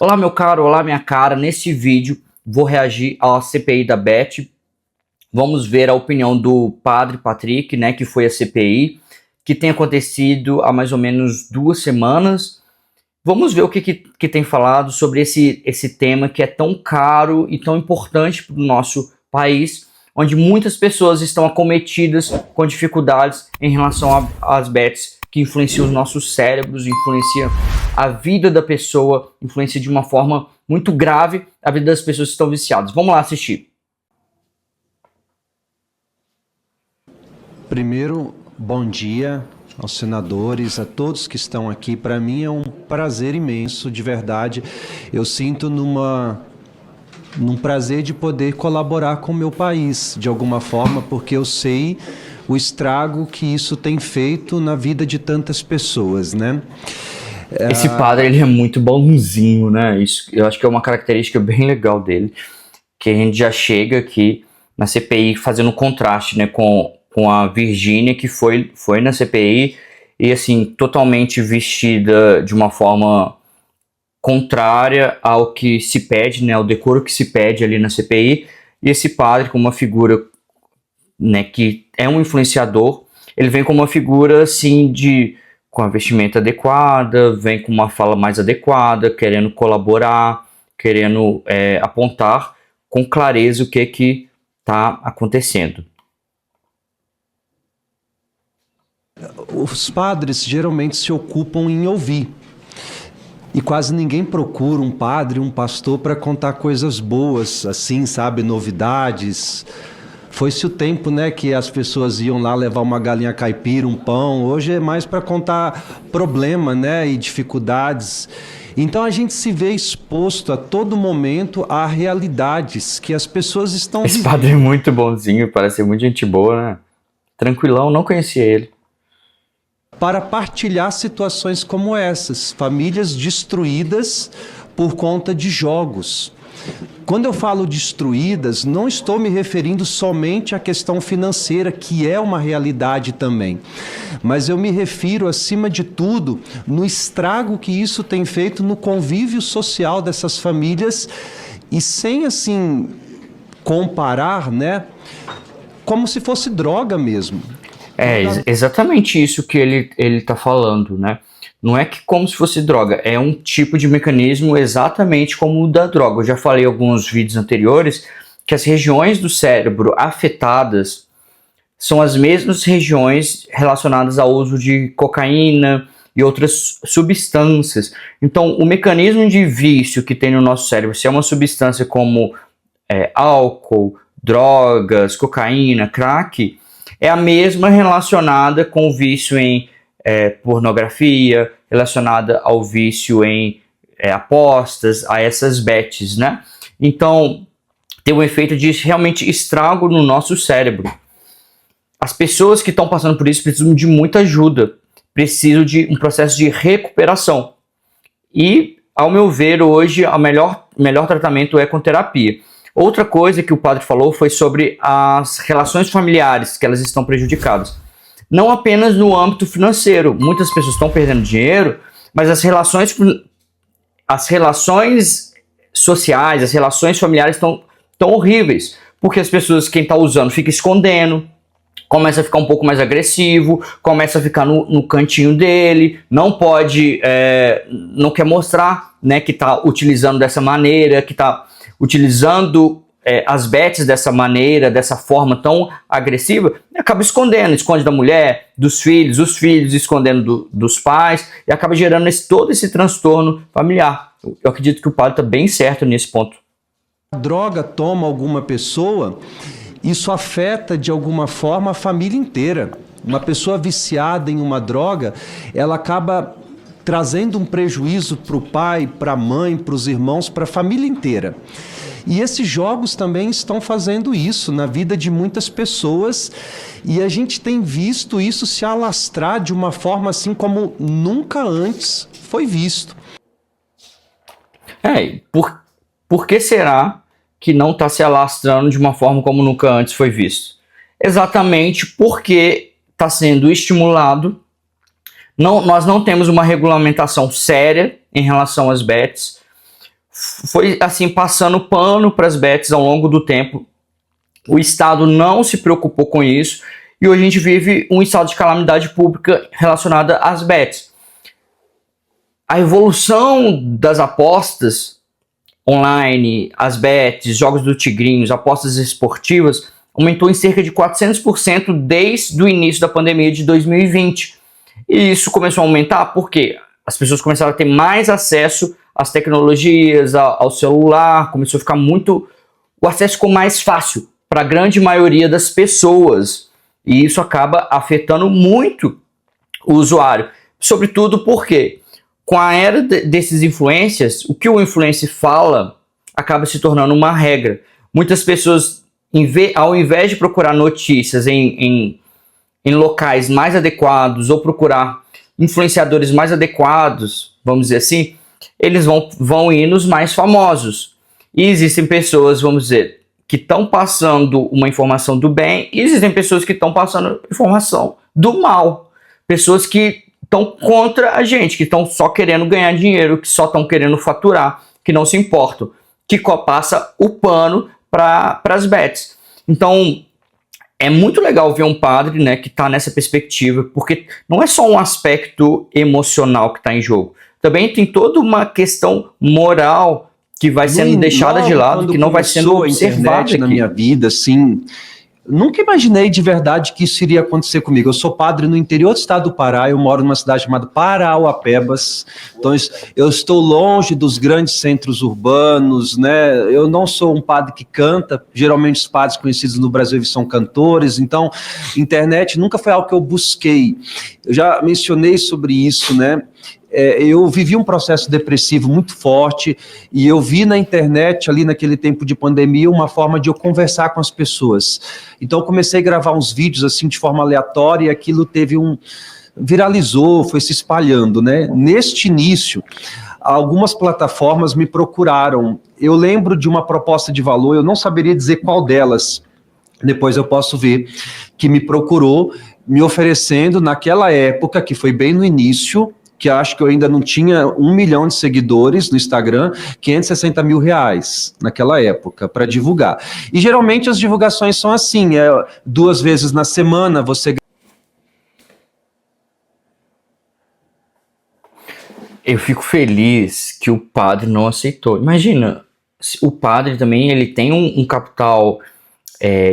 Olá meu caro, olá minha cara, nesse vídeo vou reagir à CPI da Beth. Vamos ver a opinião do padre Patrick, né, que foi a CPI, que tem acontecido há mais ou menos 2 semanas. Vamos ver o que tem falado sobre esse tema que é tão caro e tão importante para o nosso país, onde muitas pessoas estão acometidas com dificuldades em relação às bets, que influenciam os nossos cérebros, influenciam a vida da pessoa, influencia de uma forma muito grave a vida das pessoas que estão viciadas. Vamos lá assistir. Primeiro, bom dia aos senadores, a todos que estão aqui. Para mim é um prazer imenso, de verdade. Eu sinto num prazer de poder colaborar com o meu país, de alguma forma, porque eu sei o estrago que isso tem feito na vida de tantas pessoas, né? Esse padre, ele é muito bonzinho, né? Isso, eu acho que é uma característica bem legal dele, que a gente já chega aqui na CPI fazendo contraste, né, com a Virgínia, que foi na CPI e, assim, totalmente vestida de uma forma contrária ao que se pede, né, ao decoro que se pede ali na CPI, e esse padre com uma figura, né, que é um influenciador, ele vem com uma figura, assim, com a vestimenta adequada, vem com uma fala mais adequada, querendo colaborar, querendo apontar com clareza o que está acontecendo. Os padres geralmente se ocupam em ouvir. E quase ninguém procura um padre, um pastor para contar coisas boas, assim, sabe, novidades. Foi-se o tempo, né, que as pessoas iam lá levar uma galinha caipira, um pão. Hoje é mais para contar problema, né, e dificuldades. Então a gente se vê exposto a todo momento a realidades que as pessoas estão vivendo. Esse padre é muito bonzinho, parece ser muito gente boa, né? Tranquilão, não conhecia ele. Para partilhar situações como essas, famílias destruídas por conta de jogos. Quando eu falo destruídas, não estou me referindo somente à questão financeira, que é uma realidade também, mas eu me refiro, acima de tudo, no estrago que isso tem feito no convívio social dessas famílias, e sem, assim, comparar, né, como se fosse droga mesmo. É exatamente isso que ele tá falando, né? Não é que como se fosse droga, é um tipo de mecanismo exatamente como o da droga. Eu já falei em alguns vídeos anteriores que as regiões do cérebro afetadas são as mesmas regiões relacionadas ao uso de cocaína e outras substâncias. Então, o mecanismo de vício que tem no nosso cérebro, se é uma substância como álcool, drogas, cocaína, crack, é a mesma relacionada com o vício em pornografia, relacionada ao vício em apostas, a essas bets, né? Então, tem um efeito de realmente estrago no nosso cérebro. As pessoas que estão passando por isso precisam de muita ajuda, precisam de um processo de recuperação. E, ao meu ver, hoje, o melhor tratamento é com terapia. Outra coisa que o padre falou foi sobre as relações familiares, que elas estão prejudicadas. Não apenas no âmbito financeiro. Muitas pessoas estão perdendo dinheiro, mas as relações sociais, as relações familiares estão horríveis. Porque as pessoas, quem está usando, fica escondendo, começa a ficar um pouco mais agressivo, começa a ficar no cantinho dele, não pode, não quer mostrar, né, que está utilizando dessa maneira, que está utilizando as bets dessa maneira, dessa forma tão agressiva, e acaba escondendo, esconde da mulher, dos filhos, os filhos escondendo dos pais, e acaba gerando todo esse transtorno familiar. Eu acredito que o padre está bem certo nesse ponto. A droga toma alguma pessoa, isso afeta de alguma forma a família inteira. Uma pessoa viciada em uma droga, ela acaba trazendo um prejuízo para o pai, para a mãe, para os irmãos, para a família inteira. E esses jogos também estão fazendo isso na vida de muitas pessoas, e a gente tem visto isso se alastrar de uma forma assim como nunca antes foi visto. Por que será que não está se alastrando de uma forma como nunca antes foi visto? Exatamente porque está sendo estimulado. Nós não temos uma regulamentação séria em relação às bets. foi assim, passando pano para as bets ao longo do tempo. O Estado não se preocupou com isso e hoje a gente vive um estado de calamidade pública relacionada às bets. A evolução das apostas online, as bets, jogos do Tigrinhos, apostas esportivas, aumentou em cerca de 400% desde o início da pandemia de 2020. E isso começou a aumentar porque as pessoas começaram a ter mais acesso às tecnologias, ao celular, começou a ficar muito... O acesso ficou mais fácil para a grande maioria das pessoas. E isso acaba afetando muito o usuário. Sobretudo porque, com a era desses influencers, o que o influencer fala acaba se tornando uma regra. Muitas pessoas, ao invés de procurar notícias em locais mais adequados ou procurar influenciadores mais adequados, vamos dizer assim, eles vão ir nos mais famosos. E existem pessoas, vamos dizer, que estão passando uma informação do bem e existem pessoas que estão passando informação do mal. Pessoas que estão contra a gente, que estão só querendo ganhar dinheiro, que só estão querendo faturar, que não se importam, que passa o pano para as bets. Então, é muito legal ver um padre, né, que está nessa perspectiva, porque não é só um aspecto emocional que está em jogo. Também tem toda uma questão moral que vai sendo deixada de lado, que não vai sendo observada na minha vida, assim... Nunca imaginei de verdade que isso iria acontecer comigo. Eu sou padre no interior do estado do Pará, eu moro numa cidade chamada Parauapebas, então eu estou longe dos grandes centros urbanos, né? Eu não sou um padre que canta, geralmente os padres conhecidos no Brasil são cantores, então internet nunca foi algo que eu busquei. Eu já mencionei sobre isso, né? Eu vivi um processo depressivo muito forte e eu vi na internet, ali naquele tempo de pandemia, uma forma de eu conversar com as pessoas. Então eu comecei a gravar uns vídeos assim de forma aleatória e aquilo viralizou, foi se espalhando, né? Neste início, algumas plataformas me procuraram. Eu lembro de uma proposta de valor, eu não saberia dizer qual delas, depois eu posso ver, que me procurou, me oferecendo naquela época, que foi bem no início, que acho que eu ainda não tinha 1 milhão de seguidores no Instagram, 560 mil reais naquela época, para divulgar. E geralmente as divulgações são assim, 2 vezes na semana você... Eu fico feliz que o padre não aceitou. Imagina, o padre também ele tem um capital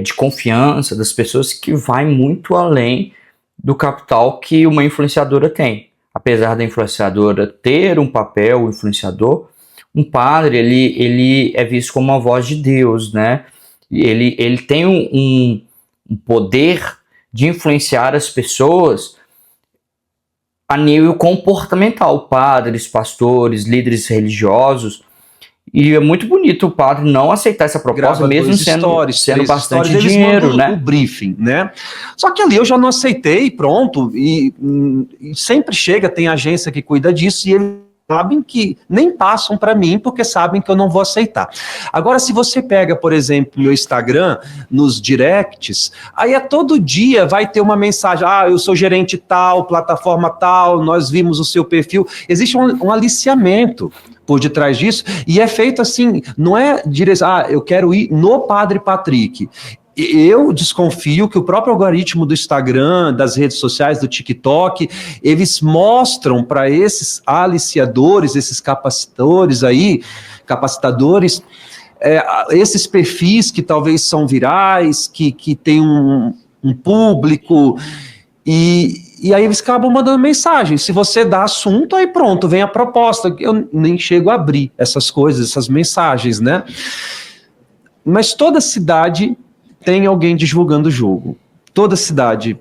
de confiança das pessoas que vai muito além do capital que uma influenciadora tem. Apesar da influenciadora ter um papel, o influenciador, um padre, ele é visto como uma voz de Deus, né? Ele tem um poder de influenciar as pessoas a nível comportamental, padres, pastores, líderes religiosos, e é muito bonito o padre não aceitar essa proposta, mesmo sendo bastante dinheiro, né? O briefing, né? Só que ali eu já não aceitei, pronto, e sempre chega, tem agência que cuida disso, e eles sabem que nem passam para mim, porque sabem que eu não vou aceitar. Agora, se você pega, por exemplo, meu Instagram, nos directs, aí todo dia vai ter uma mensagem, eu sou gerente tal, plataforma tal, nós vimos o seu perfil, existe um aliciamento por detrás disso, e é feito assim, não é eu quero ir no Padre Patrick. Eu desconfio que o próprio algoritmo do Instagram, das redes sociais, do TikTok, eles mostram para esses aliciadores, esses capacitadores, esses perfis que talvez são virais, que tem um público, e aí eles acabam mandando mensagem. Se você dá assunto, aí pronto, vem a proposta. Eu nem chego a abrir essas coisas, essas mensagens, né? Mas toda cidade tem alguém divulgando o jogo. Toda cidade.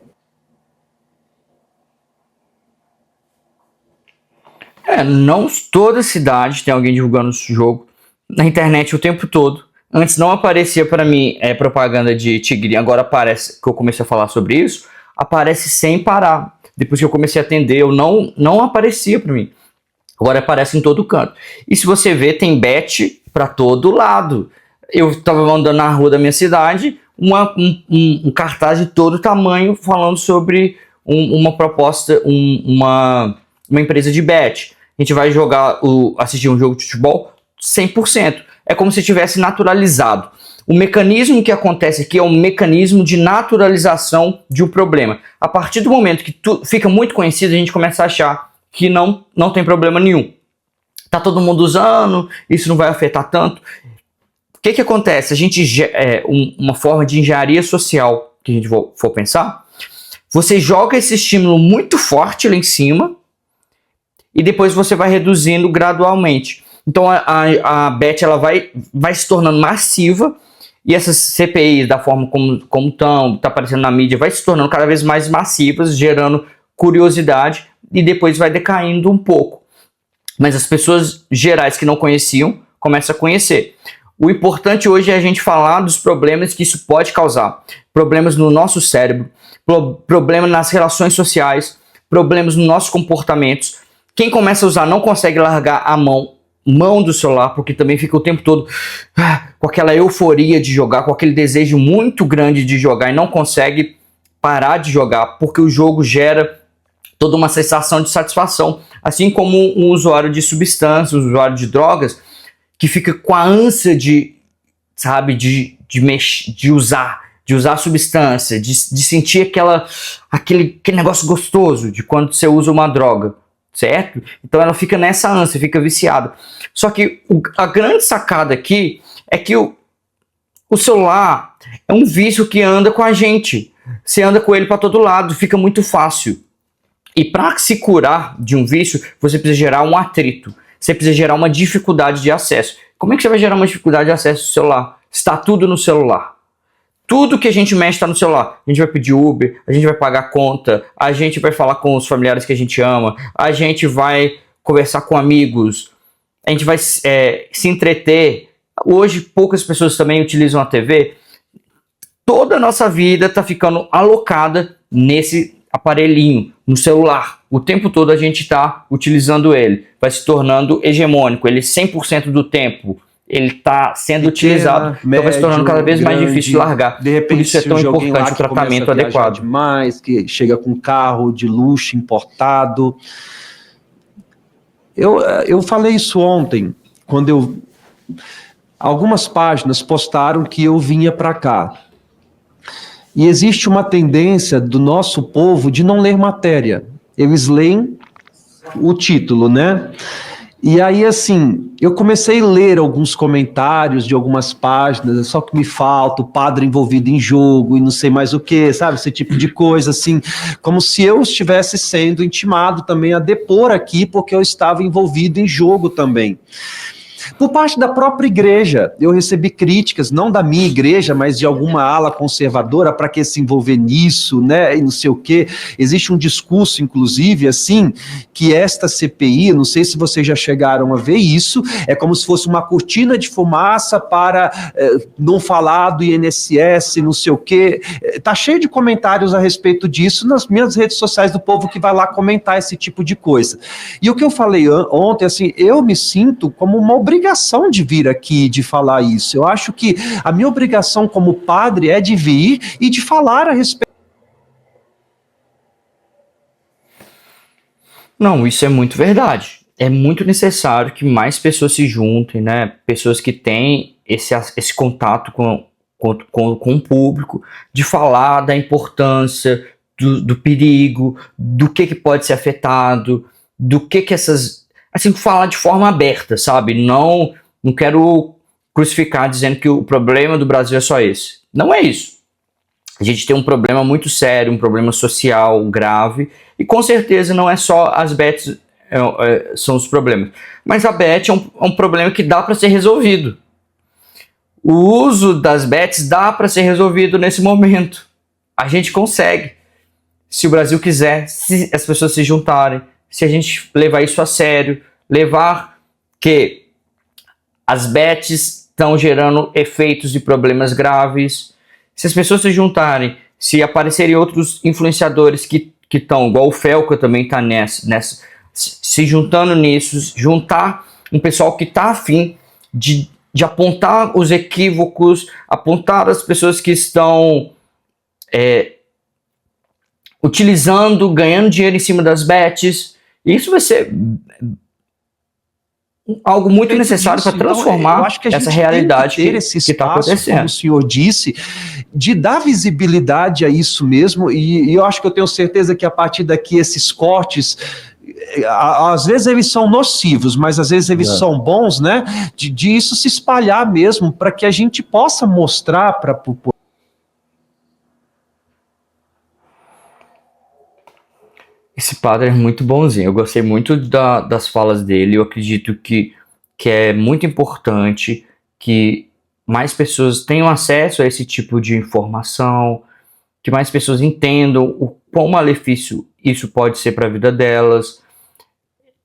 Não toda cidade tem alguém divulgando o jogo. Na internet o tempo todo. Antes não aparecia para mim propaganda de tigrinho. Agora aparece, que eu comecei a falar sobre isso, aparece sem parar. Depois que eu comecei a atender, não aparecia para mim. Agora aparece em todo canto. E se você ver, tem bet para todo lado. Eu estava andando na rua da minha cidade, um cartaz de todo tamanho falando sobre uma proposta, uma empresa de bet. A gente vai assistir um jogo de futebol, 100%. É como se tivesse naturalizado. O mecanismo que acontece aqui é um mecanismo de naturalização de um problema. A partir do momento que fica muito conhecido, a gente começa a achar que não tem problema nenhum. Tá todo mundo usando, isso não vai afetar tanto. O que acontece? A gente uma forma de engenharia social que a gente for pensar, você joga esse estímulo muito forte lá em cima e depois você vai reduzindo gradualmente. Então a bet ela vai se tornando massiva e essas CPIs, da forma como tá aparecendo na mídia, vai se tornando cada vez mais massivas, gerando curiosidade e depois vai decaindo um pouco. Mas as pessoas gerais que não conheciam começam a conhecer. O importante hoje é a gente falar dos problemas que isso pode causar. Problemas no nosso cérebro, problemas nas relações sociais, problemas nos nossos comportamentos. Quem começa a usar não consegue largar a mão do celular, porque também fica o tempo todo com aquela euforia de jogar, com aquele desejo muito grande de jogar e não consegue parar de jogar, porque o jogo gera toda uma sensação de satisfação. Assim como um usuário de substâncias, um usuário de drogas, que fica com a ânsia de usar a substância, de sentir aquele negócio gostoso de quando você usa uma droga, certo? Então ela fica nessa ânsia, fica viciada. Só que a grande sacada aqui é que o celular é um vício que anda com a gente. Você anda com ele para todo lado, fica muito fácil. E para se curar de um vício, você precisa gerar um atrito. Você precisa gerar uma dificuldade de acesso. Como é que você vai gerar uma dificuldade de acesso ao celular? Está tudo no celular. Tudo que a gente mexe está no celular. A gente vai pedir Uber, a gente vai pagar conta, a gente vai falar com os familiares que a gente ama, a gente vai conversar com amigos, a gente vai se entreter. Hoje, poucas pessoas também utilizam a TV. Toda a nossa vida está ficando alocada nesse aparelhinho, no celular. O tempo todo a gente está utilizando ele. Vai se tornando hegemônico. Ele 100% do tempo ele está sendo utilizado. Médio, então vai se tornando cada vez mais difícil de largar. De repente, por isso é tão importante o tratamento adequado. Demais, que chega com carro de luxo importado. Eu falei isso ontem, quando algumas páginas postaram que eu vinha para cá. E existe uma tendência do nosso povo de não ler matéria. Eles leem o título, né? E aí, assim, eu comecei a ler alguns comentários de algumas páginas, só que me falta o padre envolvido em jogo e não sei mais o que, sabe? Esse tipo de coisa, assim, como se eu estivesse sendo intimado também a depor aqui, porque eu estava envolvido em jogo também. Por parte da própria igreja, eu recebi críticas, não da minha igreja, mas de alguma ala conservadora, para que se envolver nisso, né, e não sei o quê. Existe um discurso, inclusive, assim, que esta CPI, não sei se vocês já chegaram a ver isso, é como se fosse uma cortina de fumaça para não falar do INSS, não sei o quê. Tá cheio de comentários a respeito disso nas minhas redes sociais do povo que vai lá comentar esse tipo de coisa. E o que eu falei ontem, assim, eu me sinto como uma obrigação de vir aqui, de falar isso. Eu acho que a minha obrigação como padre é de vir e de falar a respeito. Não, isso é muito verdade. É muito necessário que mais pessoas se juntem, né? Pessoas que têm esse contato com o público, de falar da importância, do perigo, do que pode ser afetado, do que essas... Assim, falar de forma aberta, sabe? Não quero crucificar dizendo que o problema do Brasil é só esse. Não é isso. A gente tem um problema muito sério, um problema social grave, e com certeza não é só as bets são os problemas. Mas a bet é um problema que dá para ser resolvido. O uso das bets dá para ser resolvido nesse momento. A gente consegue. Se o Brasil quiser, se as pessoas se juntarem, se a gente levar isso a sério, levar que as bets estão gerando efeitos e problemas graves. Se as pessoas se juntarem, se aparecerem outros influenciadores que estão, igual o Felca também está nessa, se juntando nisso, juntar um pessoal que está afim de apontar os equívocos, apontar as pessoas que estão utilizando, ganhando dinheiro em cima das bets. Isso vai ser algo muito necessário para Então, eu transformar acho que a essa gente realidade tem que ter que esse está espaço, acontecendo. como o senhor disse, de dar visibilidade a isso mesmo, e eu acho que eu tenho certeza que a partir daqui esses cortes, às vezes eles são nocivos, mas às vezes eles são bons, né? De isso se espalhar mesmo, para que a gente possa mostrar para a população. Esse padre é muito bonzinho. Eu gostei muito das falas dele. Eu acredito que é muito importante que mais pessoas tenham acesso a esse tipo de informação, que mais pessoas entendam o quão malefício isso pode ser para a vida delas,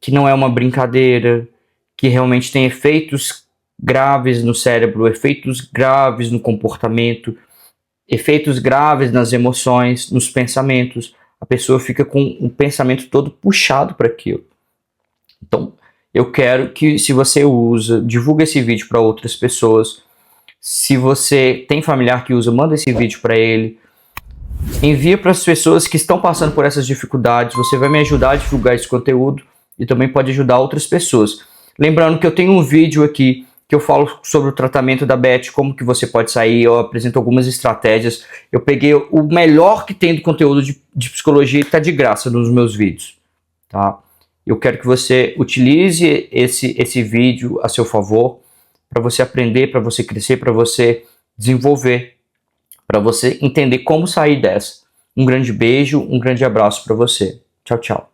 que não é uma brincadeira, que realmente tem efeitos graves no cérebro, efeitos graves no comportamento, efeitos graves nas emoções, nos pensamentos. A pessoa fica com o pensamento todo puxado para aquilo. Então, eu quero que, se você usa, divulga esse vídeo para outras pessoas. Se você tem familiar que usa, manda esse vídeo para ele. Envia para as pessoas que estão passando por essas dificuldades. Você vai me ajudar a divulgar esse conteúdo e também pode ajudar outras pessoas. Lembrando que eu tenho um vídeo aqui que eu falo sobre o tratamento da Beth, como que você pode sair, eu apresento algumas estratégias. Eu peguei o melhor que tem do conteúdo de psicologia e está de graça nos meus vídeos, tá? Eu quero que você utilize esse vídeo a seu favor, para você aprender, para você crescer, para você desenvolver, para você entender como sair dessa. Um grande beijo, um grande abraço para você. Tchau, tchau.